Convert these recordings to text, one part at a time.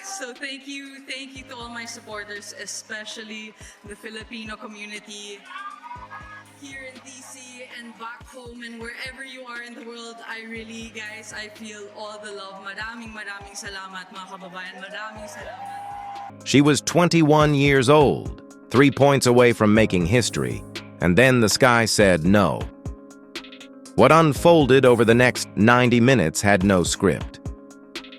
So thank you to all my supporters, especially the Filipino community here in DC and back home and wherever you are in the world. I really, guys, I feel all the love. Maraming salamat mga kababayan. Maraming salamat. She was 21 years old, 3 points away from making history, and then the sky said no. What unfolded over the next 90 minutes had no script.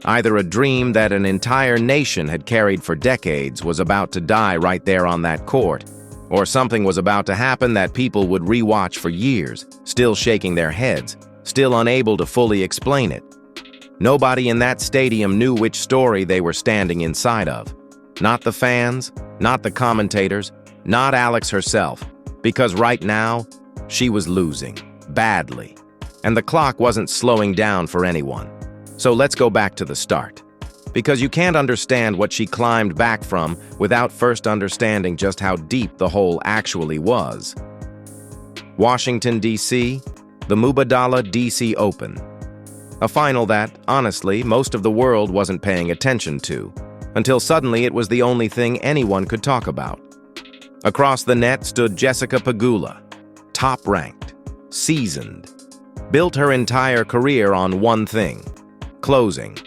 Either a dream that an entire nation had carried for decades was about to die right there on that court, or something was about to happen that people would rewatch for years, still shaking their heads, still unable to fully explain it. Nobody in that stadium knew which story they were standing inside of. Not the fans, not the commentators, not Alex herself, because right now, she was losing, badly, and the clock wasn't slowing down for anyone. So let's go back to the start, because you can't understand what she climbed back from without first understanding just how deep the hole actually was. Washington, D.C., the Mubadala D.C. Open. A final that, honestly, most of the world wasn't paying attention to, until suddenly it was the only thing anyone could talk about. Across the net stood Jessica Pegula, top-ranked, seasoned, built her entire career on one thing: closing.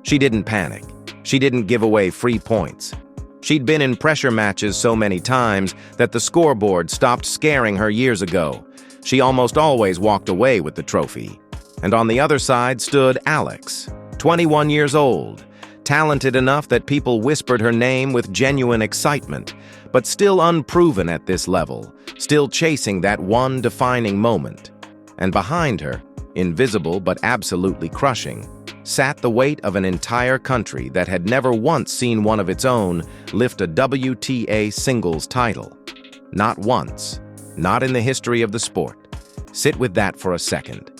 She didn't panic. She didn't give away free points. She'd been in pressure matches so many times that the scoreboard stopped scaring her years ago. She almost always walked away with the trophy. And on the other side stood Alex, 21 years old, talented enough that people whispered her name with genuine excitement, but still unproven at this level, still chasing that one defining moment. And behind her, invisible but absolutely crushing, sat the weight of an entire country that had never once seen one of its own lift a WTA singles title. Not once. Not in the history of the sport. Sit with that for a second.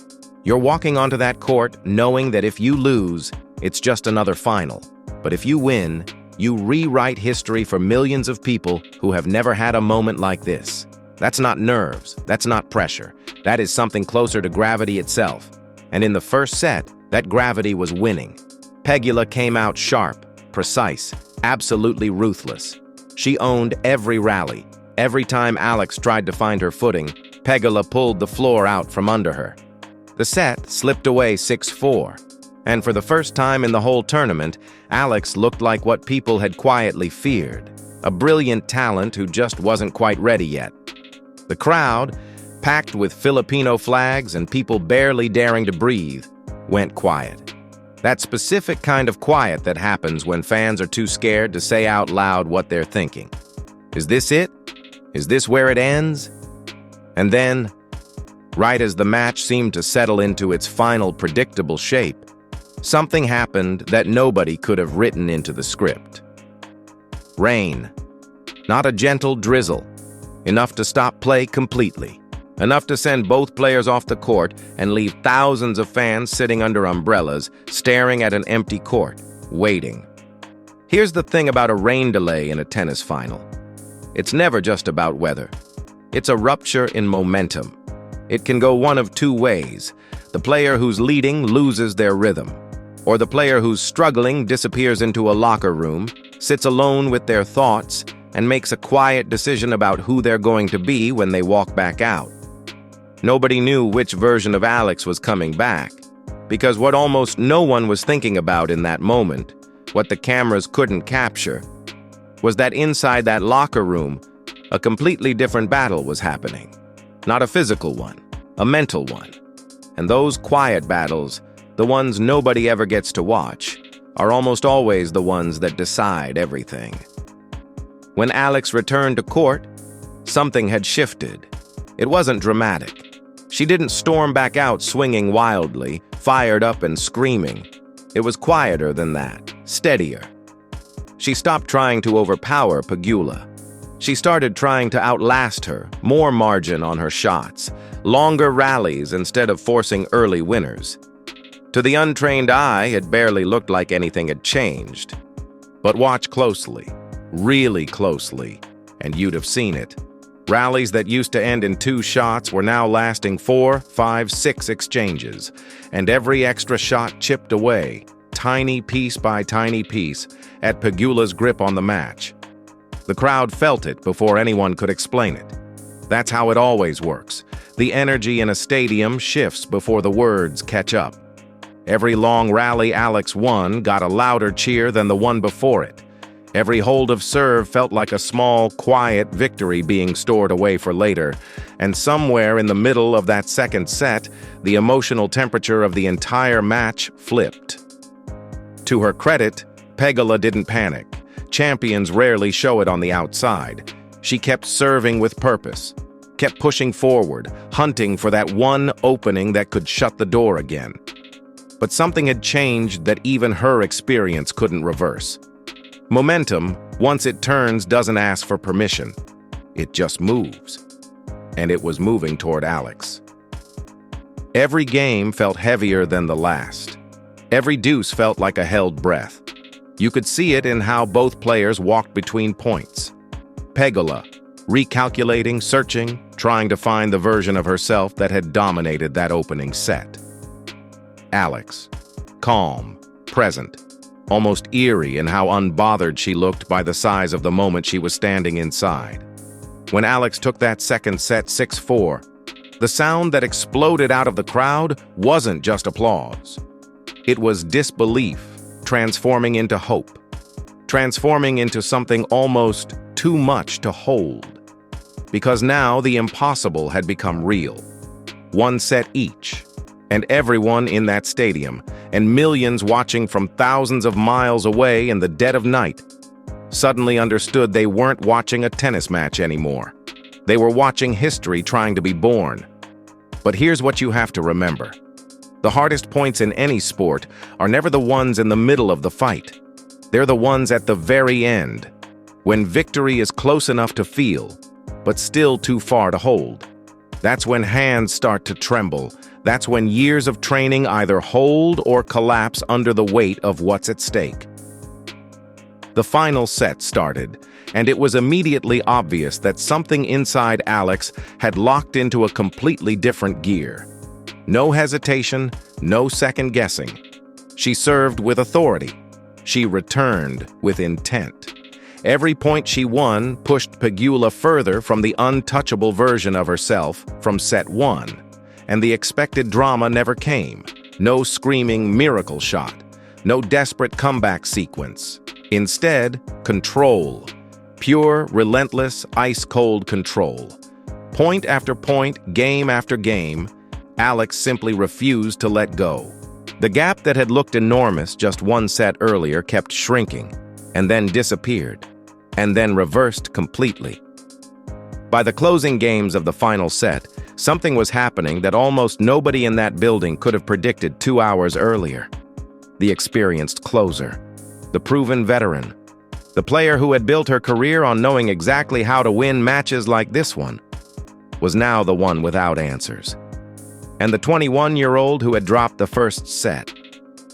You're walking onto that court knowing that if you lose, it's just another final. But if you win, you rewrite history for millions of people who have never had a moment like this. That's not nerves. That's not pressure. That is something closer to gravity itself. And in the first set, that gravity was winning. Pegula came out sharp, precise, absolutely ruthless. She owned every rally. Every time Alex tried to find her footing, Pegula pulled the floor out from under her. The set slipped away 6-4. And for the first time in the whole tournament, Alex looked like what people had quietly feared. A brilliant talent who just wasn't quite ready yet. The crowd, packed with Filipino flags and people barely daring to breathe, went quiet. That specific kind of quiet that happens when fans are too scared to say out loud what they're thinking. Is this it? Is this where it ends? And then, right as the match seemed to settle into its final predictable shape, something happened that nobody could have written into the script. Rain. Not a gentle drizzle. Enough to stop play completely. Enough to send both players off the court and leave thousands of fans sitting under umbrellas, staring at an empty court, waiting. Here's the thing about a rain delay in a tennis final. It's never just about weather. It's a rupture in momentum. It can go one of two ways. The player who's leading loses their rhythm, or the player who's struggling disappears into a locker room, sits alone with their thoughts, and makes a quiet decision about who they're going to be when they walk back out. Nobody knew which version of Alex was coming back, because what almost no one was thinking about in that moment, what the cameras couldn't capture, was that inside that locker room, a completely different battle was happening. Not a physical one, a mental one. And those quiet battles, the ones nobody ever gets to watch, are almost always the ones that decide everything. When Alex returned to court, something had shifted. It wasn't dramatic. She didn't storm back out swinging wildly, fired up and screaming. It was quieter than that, steadier. She stopped trying to overpower Pegula. She started trying to outlast her, more margin on her shots, longer rallies instead of forcing early winners. To the untrained eye, it barely looked like anything had changed. But watch closely, really closely, and you'd have seen it. Rallies that used to end in 2 shots were now lasting 4, 5, 6 exchanges, and every extra shot chipped away, tiny piece by tiny piece at Pegula's grip on the match. The crowd felt it before anyone could explain it. That's how it always works. The energy in a stadium shifts before the words catch up. Every long rally Alex won got a louder cheer than the one before it. Every hold of serve felt like a small, quiet victory being stored away for later, and somewhere in the middle of that second set, the emotional temperature of the entire match flipped. To her credit, Pegula didn't panic. Champions rarely show it on the outside. She kept serving with purpose, kept pushing forward, hunting for that one opening that could shut the door again. But something had changed that even her experience couldn't reverse. Momentum, once it turns, doesn't ask for permission. It just moves. And it was moving toward Alex. Every game felt heavier than the last. Every deuce felt like a held breath. You could see it in how both players walked between points. Pegula, recalculating, searching, trying to find the version of herself that had dominated that opening set. Alex, calm, present, almost eerie in how unbothered she looked by the size of the moment she was standing inside. When Alex took that second set 6-4, the sound that exploded out of the crowd wasn't just applause. It was disbelief transforming into hope, transforming into something almost too much to hold. Because now the impossible had become real. One set each, and everyone in that stadium, and millions watching from thousands of miles away in the dead of night, suddenly understood they weren't watching a tennis match anymore. They were watching history trying to be born. But here's what you have to remember. The hardest points in any sport are never the ones in the middle of the fight. They're the ones at the very end, when victory is close enough to feel, but still too far to hold. That's when hands start to tremble. That's when years of training either hold or collapse under the weight of what's at stake. The final set started, and it was immediately obvious that something inside Alex had locked into a completely different gear. No hesitation, no second guessing. She served with authority. She returned with intent. Every point she won pushed Pegula further from the untouchable version of herself from set 1. And the expected drama never came. No screaming miracle shot. No desperate comeback sequence. Instead, control. Pure, relentless, ice-cold control. Point after point, game after game, Alex simply refused to let go. The gap that had looked enormous just one set earlier kept shrinking, and then disappeared, and then reversed completely. By the closing games of the final set, something was happening that almost nobody in that building could have predicted 2 hours earlier. The experienced closer, the proven veteran, the player who had built her career on knowing exactly how to win matches like this one, was now the one without answers. And the 21-year-old who had dropped the first set,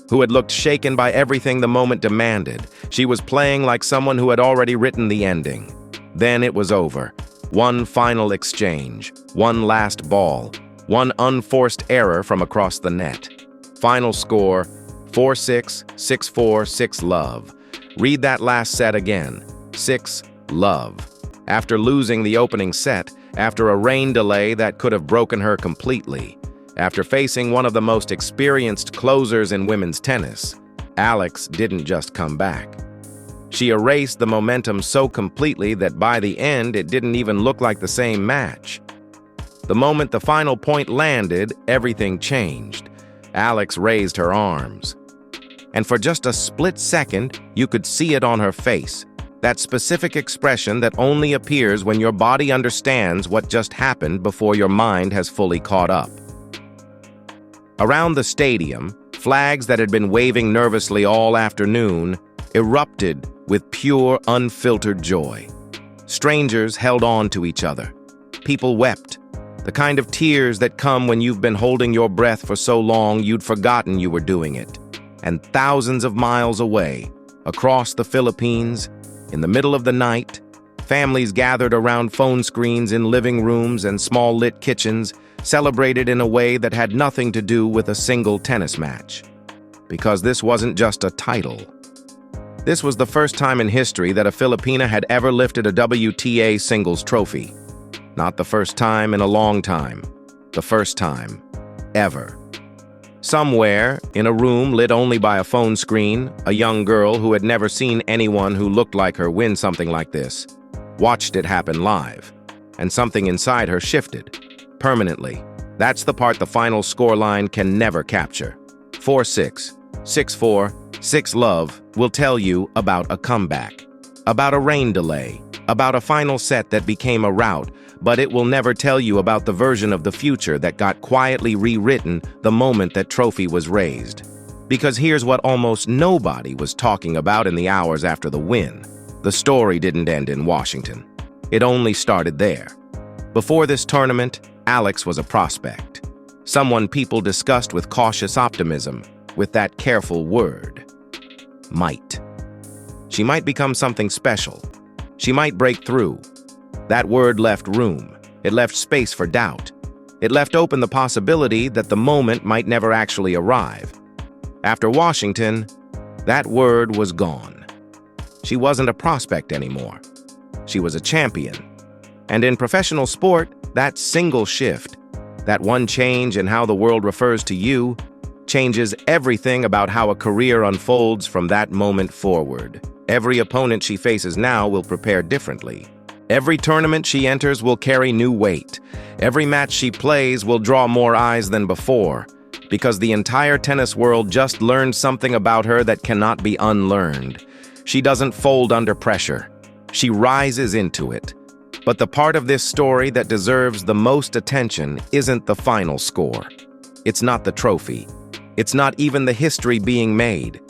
who had looked shaken by everything the moment demanded, she was playing like someone who had already written the ending. Then it was over. One final exchange, one last ball, one unforced error from across the net. Final score, 4-6, 6-4, 6-love. Read that last set again, 6-love. After losing the opening set, after a rain delay that could have broken her completely, after facing one of the most experienced closers in women's tennis, Alex didn't just come back. She erased the momentum so completely that by the end it didn't even look like the same match. The moment the final point landed, everything changed. Alex raised her arms. And for just a split second, you could see it on her face. That specific expression that only appears when your body understands what just happened before your mind has fully caught up. Around the stadium, flags that had been waving nervously all afternoon erupted with pure, unfiltered joy. Strangers held on to each other. People wept, the kind of tears that come when you've been holding your breath for so long you'd forgotten you were doing it. And thousands of miles away, across the Philippines, in the middle of the night, families gathered around phone screens in living rooms and small lit kitchens, celebrated in a way that had nothing to do with a single tennis match. because this wasn't just a title. This was the first time in history that a Filipina had ever lifted a WTA singles trophy. Not the first time in a long time. The first time ever. Somewhere, in a room lit only by a phone screen, a young girl who had never seen anyone who looked like her win something like this watched it happen live, and something inside her shifted, permanently. That's the part the final scoreline can never capture. 4-6, 6-4, 6-love will tell you about a comeback, about a rain delay, about a final set that became a rout, but it will never tell you about the version of the future that got quietly rewritten the moment that trophy was raised. Because here's what almost nobody was talking about in the hours after the win. The story didn't end in Washington. It only started there. Before this tournament, Alex was a prospect. Someone people discussed with cautious optimism, with that careful word. Might. She might become something special. She might break through. That word left room. It left space for doubt. It left open the possibility that the moment might never actually arrive. After Washington, that word was gone. She wasn't a prospect anymore. She was a champion. And in professional sport, that single shift, that one change in how the world refers to you, changes everything about how a career unfolds from that moment forward. Every opponent she faces now will prepare differently. Every tournament she enters will carry new weight. Every match she plays will draw more eyes than before, because the entire tennis world just learned something about her that cannot be unlearned. She doesn't fold under pressure. She rises into it. But the part of this story that deserves the most attention isn't the final score. It's not the trophy. It's not even the history being made.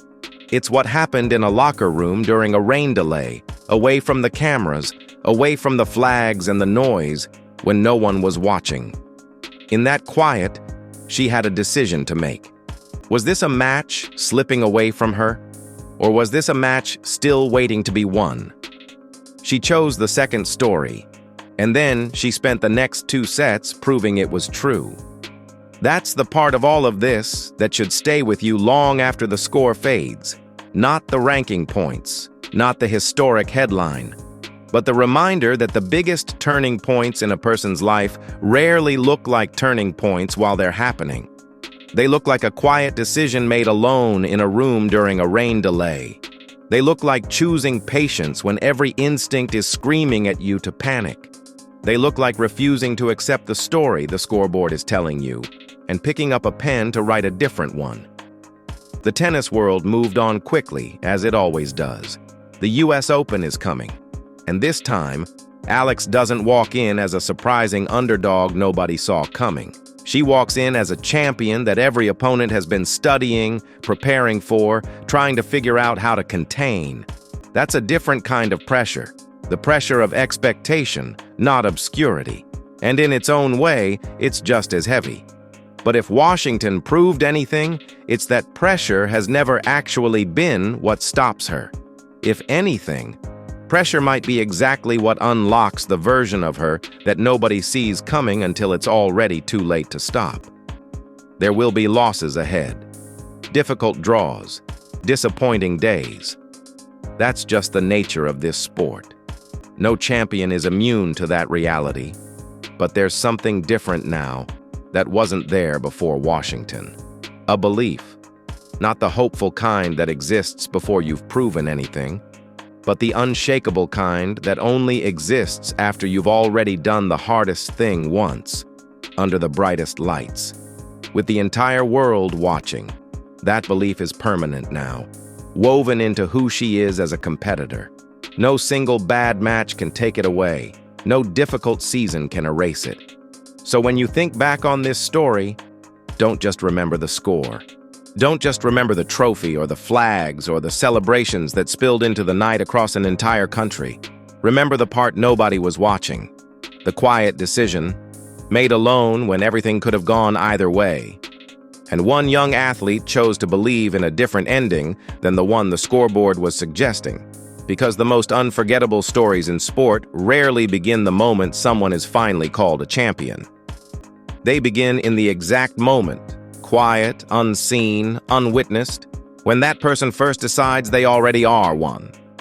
It's what happened in a locker room during a rain delay, away from the cameras, away from the flags and the noise, when no one was watching. In that quiet, she had a decision to make. Was this a match slipping away from her? Or was this a match still waiting to be won? She chose the second story, and then she spent the next 2 sets proving it was true. That's the part of all of this that should stay with you long after the score fades. Not the ranking points, not the historic headline, but the reminder that the biggest turning points in a person's life rarely look like turning points while they're happening. They look like a quiet decision made alone in a room during a rain delay. They look like choosing patience when every instinct is screaming at you to panic. They look like refusing to accept the story the scoreboard is telling you, and picking up a pen to write a different one. The tennis world moved on quickly, as it always does. The US Open is coming, and this time, Alex doesn't walk in as a surprising underdog nobody saw coming. She walks in as a champion that every opponent has been studying, preparing for, trying to figure out how to contain. That's a different kind of pressure, the pressure of expectation, not obscurity. And in its own way, it's just as heavy. But if Washington proved anything, it's that pressure has never actually been what stops her. If anything, pressure might be exactly what unlocks the version of her that nobody sees coming until it's already too late to stop. There will be losses ahead, difficult draws, disappointing days. That's just the nature of this sport. No champion is immune to that reality, but there's something different now that wasn't there before Washington. A belief, not the hopeful kind that exists before you've proven anything, but the unshakable kind that only exists after you've already done the hardest thing once, under the brightest lights. With the entire world watching, that belief is permanent now, woven into who she is as a competitor. No single bad match can take it away. No difficult season can erase it. So when you think back on this story, don't just remember the score. Don't just remember the trophy or the flags or the celebrations that spilled into the night across an entire country. Remember the part nobody was watching. The quiet decision, made alone when everything could have gone either way. And one young athlete chose to believe in a different ending than the one the scoreboard was suggesting. Because the most unforgettable stories in sport rarely begin the moment someone is finally called a champion. They begin in the exact moment, quiet, unseen, unwitnessed, when that person first decides they already are one.